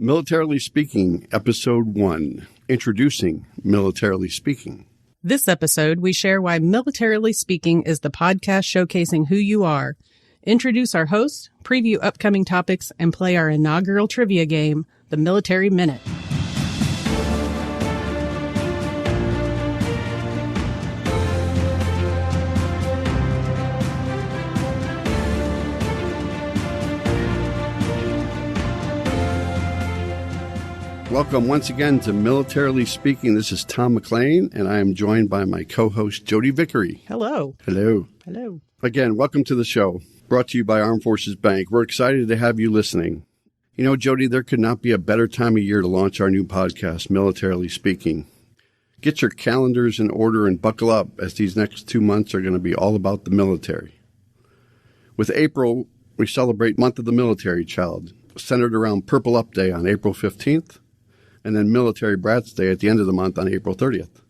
Militarily Speaking, Episode 1, Introducing Militarily Speaking. This episode, we share why Militarily Speaking is the podcast showcasing who you are, introduce our hosts, preview upcoming topics, and play our inaugural trivia game, the Military Minute. Welcome once again to Militarily Speaking. This is Tom McLean, and I am joined by my co-host, Jody Vickery. Hello. Hello. Hello. Again, welcome to the show, brought to you by Armed Forces Bank. We're excited to have you listening. You know, Jody, there could not be a better time of year to launch our new podcast, Militarily Speaking. Get your calendars in order and buckle up, as these next 2 months are going to be all about the military. With April, we celebrate Month of the Military Child, centered around Purple Up Day on April 15th. And then Military Brats Day at the end of the month on April 30th.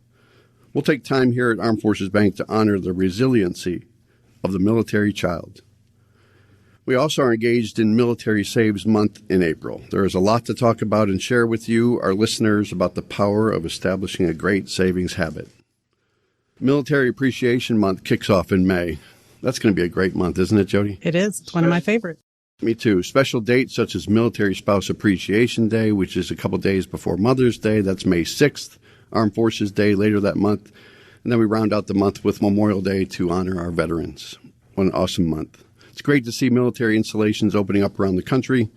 We'll take time here at Armed Forces Bank to honor the resiliency of the military child. We also are engaged in Military Saves Month in April. There is a lot to talk about and share with you, our listeners, about the power of establishing a great savings habit. Military Appreciation Month kicks off in May. That's going to be a great month, isn't it, Jody? It is. It's one of my favorites. Me too. Special dates such as Military Spouse Appreciation Day, which is a couple days before Mother's Day. That's May 6th. Armed Forces Day later that month. And then we round out the month with Memorial Day to honor our veterans. What an awesome month. It's great to see military installations opening up around the country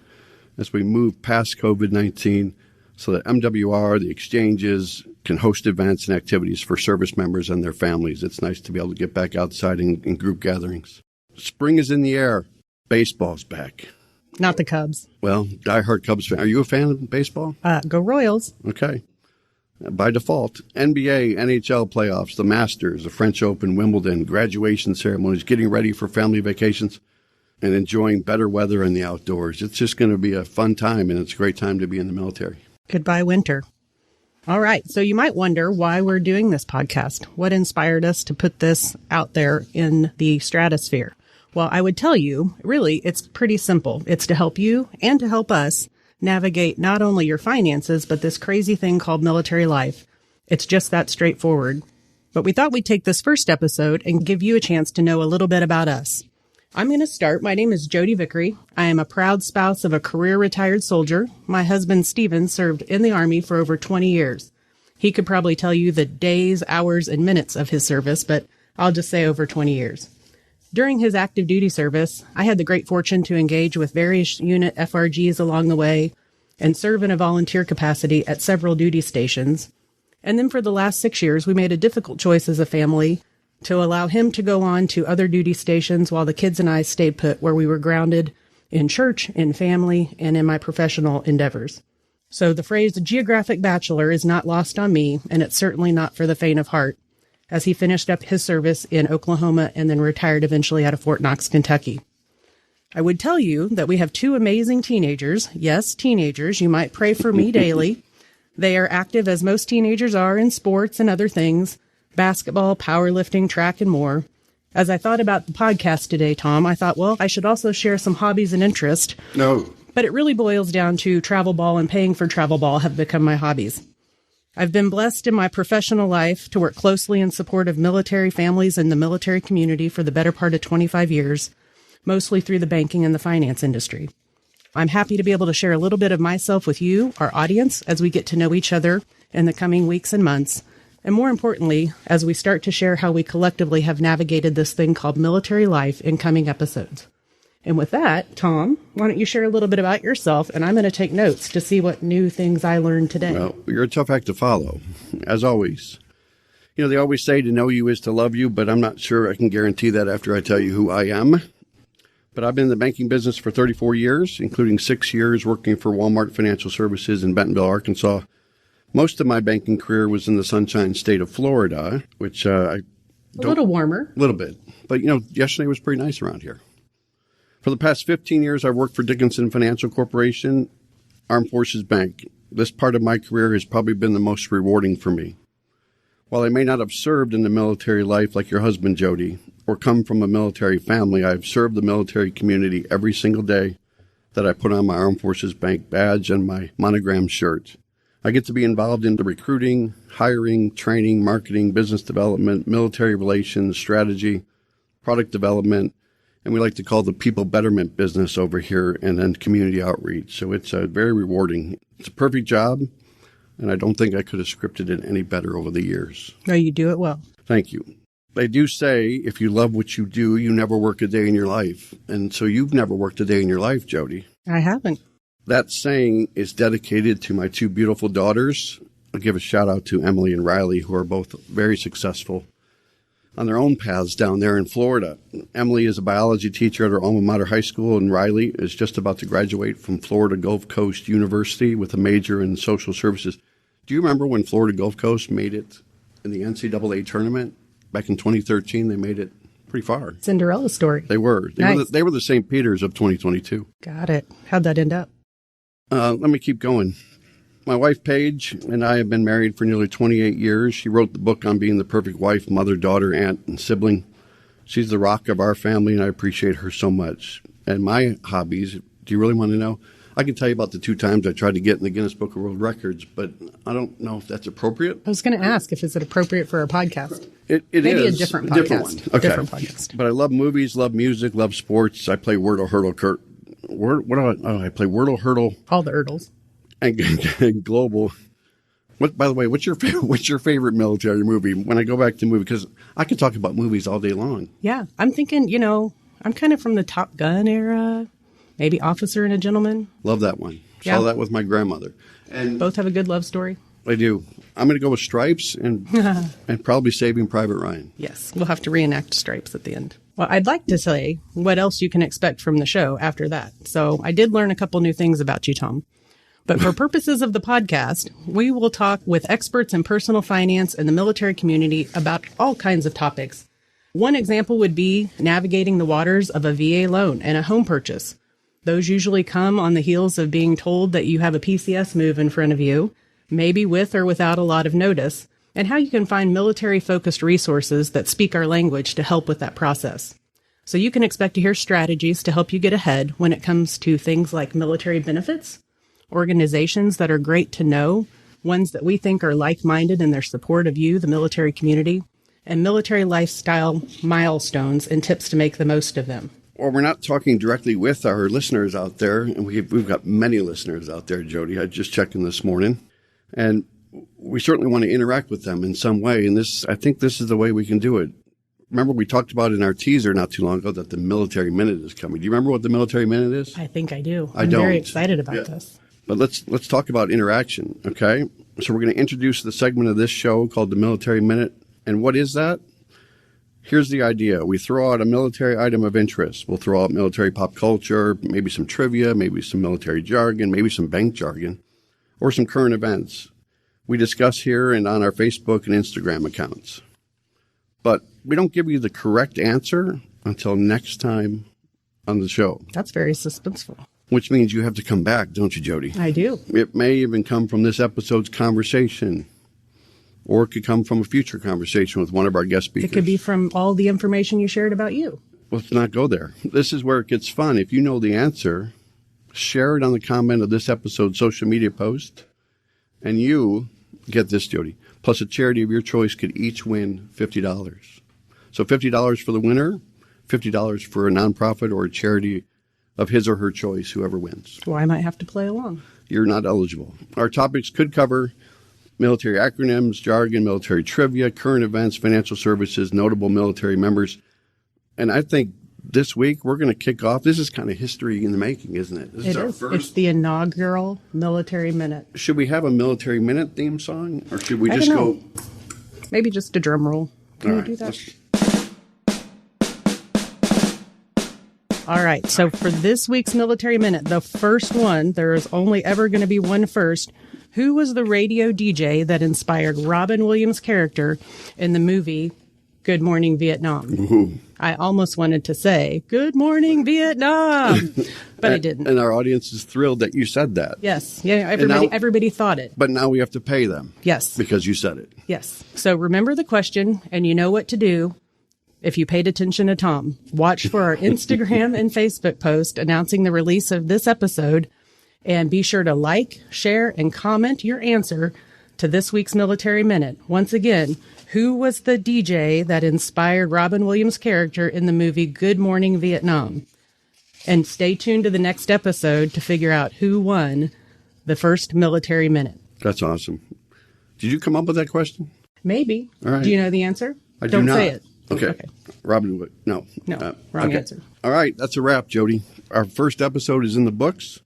as we move past COVID-19 so that MWR, the exchanges, can host events and activities for service members and their families. It's nice to be able to get back outside in group gatherings. Spring is in the air. Baseball's back. Not the Cubs. Well, diehard Cubs fan. Are you a fan of baseball? Go Royals. Okay. By default, NBA, NHL playoffs, the Masters, the French Open, Wimbledon, graduation ceremonies, getting ready for family vacations, and enjoying better weather in the outdoors. It's just going to be a fun time, and it's a great time to be in the military. Goodbye, winter. All right. So you might wonder why we're doing this podcast. What inspired us to put this out there in the stratosphere? Well, I would tell you, really, it's pretty simple. It's to help you and to help us navigate not only your finances, but this crazy thing called military life. It's just that straightforward. But we thought we'd take this first episode and give you a chance to know a little bit about us. I'm going to start. My name is Jody Vickery. I am a proud spouse of a career retired soldier. My husband, Stephen, served in the Army for over 20 years. He could probably tell you the days, hours, and minutes of his service, but I'll just say over 20 years. During his active duty service, I had the great fortune to engage with various unit FRGs along the way and serve in a volunteer capacity at several duty stations. And then for the last 6 years, we made a difficult choice as a family to allow him to go on to other duty stations while the kids and I stayed put where we were grounded in church, in family, and in my professional endeavors. So the phrase geographic bachelor is not lost on me, and it's certainly not for the faint of heart, as he finished up his service in Oklahoma and then retired eventually out of Fort Knox, Kentucky. I would tell you that we have two amazing teenagers. Yes, teenagers. You might pray for me daily. They are active as most teenagers are in sports and other things, basketball, powerlifting, track, and more. As I thought about the podcast today, Tom, I thought, well, I should also share some hobbies and interests. No. But it really boils down to travel ball and paying for travel ball have become my hobbies. I've been blessed in my professional life to work closely in support of military families and the military community for the better part of 25 years, mostly through the banking and the finance industry. I'm happy to be able to share a little bit of myself with you, our audience, as we get to know each other in the coming weeks and months, and more importantly, as we start to share how we collectively have navigated this thing called military life in coming episodes. And with that, Tom, why don't you share a little bit about yourself, and I'm going to take notes to see what new things I learned today. Well, you're a tough act to follow, as always. You know, they always say to know you is to love you, but I'm not sure I can guarantee that after I tell you who I am. But I've been in the banking business for 34 years, including 6 years working for Walmart Financial Services in Bentonville, Arkansas. Most of my banking career was in the Sunshine State of Florida, which a little warmer. A little bit. But, you know, yesterday was pretty nice around here. For the past 15 years, I've worked for Dickinson Financial Corporation, Armed Forces Bank. This part of my career has probably been the most rewarding for me. While I may not have served in the military life like your husband, Jody, or come from a military family, I've served the military community every single day that I put on my Armed Forces Bank badge and my monogram shirt. I get to be involved in the recruiting, hiring, training, marketing, business development, military relations, strategy, product development, and we like to call the people betterment business over here, and then community outreach. So it's very rewarding. It's a perfect job, and I don't think I could have scripted it any better over the years. No, you do it well. Thank you. They do say if you love what you do, you never work a day in your life. And so you've never worked a day in your life, Jody. I haven't. That saying is dedicated to my two beautiful daughters. I'll give a shout out to Emily and Riley, who are both very successful on their own paths down there in Florida. Emily is a biology teacher at her alma mater high school, and Riley is just about to graduate from Florida Gulf Coast University with a major in social services. Do you remember when Florida Gulf Coast made it in the NCAA tournament? Back in 2013, they made it pretty far. Cinderella story. They were. They were the St. Peter's of 2022. Got it. How'd that end up? Let me keep going. My wife, Paige, and I have been married for nearly 28 years. She wrote the book on being the perfect wife, mother, daughter, aunt, and sibling. She's the rock of our family, and I appreciate her so much. And my hobbies, do you really want to know? I can tell you about the 2 times I tried to get in the Guinness Book of World Records, but I don't know if that's appropriate. I was going to ask if it's appropriate for a podcast. It Maybe is. A different podcast. Different one. Okay. Different podcast. But I love movies, love music, love sports. I play Wordle, Hurdle, I play Wordle, Hurdle. All the Erdles. And Global. By the way, what's your favorite military movie? When I go back to movie, because I could talk about movies all day long. Yeah. I'm thinking, I'm kind of from the Top Gun era. Maybe Officer and a Gentleman. Love that one. Yeah. Saw that with my grandmother. And both have a good love story. I do. I'm going to go with Stripes and probably Saving Private Ryan. Yes. We'll have to reenact Stripes at the end. Well, I'd like to say what else you can expect from the show after that. So I did learn a couple new things about you, Tom. But for purposes of the podcast, we will talk with experts in personal finance and the military community about all kinds of topics. One example would be navigating the waters of a VA loan and a home purchase. Those usually come on the heels of being told that you have a PCS move in front of you, maybe with or without a lot of notice, and how you can find military-focused resources that speak our language to help with that process. So you can expect to hear strategies to help you get ahead when it comes to things like military benefits, organizations that are great to know, ones that we think are like-minded in their support of you, the military community, and military lifestyle milestones and tips to make the most of them. Well, we're not talking directly with our listeners out there, and we've got many listeners out there, Jody. I just checked in this morning, and we certainly want to interact with them in some way, and I think this is the way we can do it. Remember, we talked about in our teaser not too long ago that the Military Minute is coming. Do you remember what the Military Minute is? I think I do. I don't. Very excited about this. But let's talk about interaction, okay? So we're going to introduce the segment of this show called the Military Minute, and what is that? Here's the idea. We throw out a military item of interest. We'll throw out military pop culture, maybe some trivia, maybe some military jargon, maybe some bank jargon, or some current events. We discuss here and on our Facebook and Instagram accounts. But we don't give you the correct answer until next time on the show. That's very suspenseful. Which means you have to come back, don't you, Jody? I do. It may even come from this episode's conversation. Or it could come from a future conversation with one of our guest speakers. It could be from all the information you shared about you. Let's not go there. This is where it gets fun. If you know the answer, share it on the comment of this episode's social media post. And you, get this, Jody, plus a charity of your choice could each win $50. So $50 for the winner, $50 for a nonprofit or a charity of his or her choice, whoever wins. Well, I might have to play along. You're not eligible. Our topics could cover military acronyms, jargon, military trivia, current events, financial services, notable military members. And I think this week we're going to kick off. This is kind of history in the making, isn't it? This is our first. It's the inaugural Military Minute. Should we have a Military Minute theme song? Or should we just go? Maybe just a drum roll. Can we do that? All right. So for this week's Military Minute, the first one, there is only ever going to be one first. Who was the radio DJ that inspired Robin Williams' character in the movie Good Morning Vietnam? Ooh. I almost wanted to say, Good Morning Vietnam, but I didn't. And our audience is thrilled that you said that. Yes. Yeah. Everybody thought it. But now we have to pay them. Yes. Because you said it. Yes. So remember the question, and you know what to do. If you paid attention to Tom, watch for our Instagram and Facebook post announcing the release of this episode, and be sure to like, share, and comment your answer to this week's Military Minute. Once again, who was the DJ that inspired Robin Williams' character in the movie Good Morning Vietnam? And stay tuned to the next episode to figure out who won the first Military Minute. That's awesome. Did you come up with that question? Maybe. All right. Do you know the answer? I do Don't not. say it. Okay. Robin, no. No, wrong answer. All right, that's a wrap, Jody. Our first episode is in the books,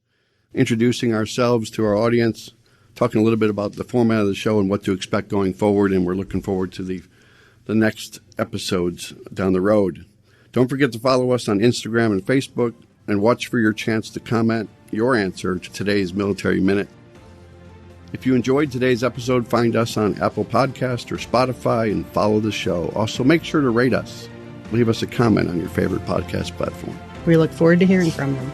introducing ourselves to our audience, talking a little bit about the format of the show and what to expect going forward, and we're looking forward to the next episodes down the road. Don't forget to follow us on Instagram and Facebook, and watch for your chance to comment your answer to today's Military Minute. If you enjoyed today's episode, find us on Apple Podcast or Spotify and follow the show. Also, make sure to rate us. Leave us a comment on your favorite podcast platform. We look forward to hearing from you.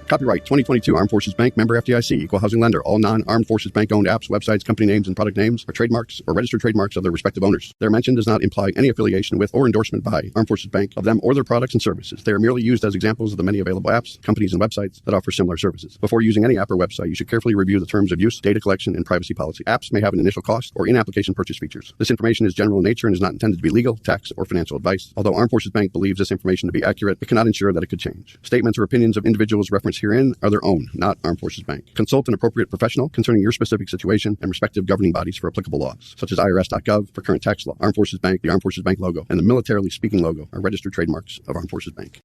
Copyright 2022 Armed Forces Bank, member FDIC, equal housing lender. All non-Armed Forces Bank owned apps, websites, company names, and product names are trademarks or registered trademarks of their respective owners. Their mention does not imply any affiliation with or endorsement by Armed Forces Bank of them or their products and services. They are merely used as examples of the many available apps, companies, and websites that offer similar services. Before using any app or website, you should carefully review the terms of use, data collection, and privacy policy. Apps may have an initial cost or in-application purchase features. This information is general in nature and is not intended to be legal, tax, or financial advice. Although Armed Forces Bank believes this information to be accurate, it cannot ensure that it could change. Statements or opinions of individuals referenced herein are their own, not Armed Forces Bank. Consult an appropriate professional concerning your specific situation and respective governing bodies for applicable laws, such as IRS.gov for current tax law. Armed Forces Bank, the Armed Forces Bank logo, and the Militarily Speaking logo are registered trademarks of Armed Forces Bank.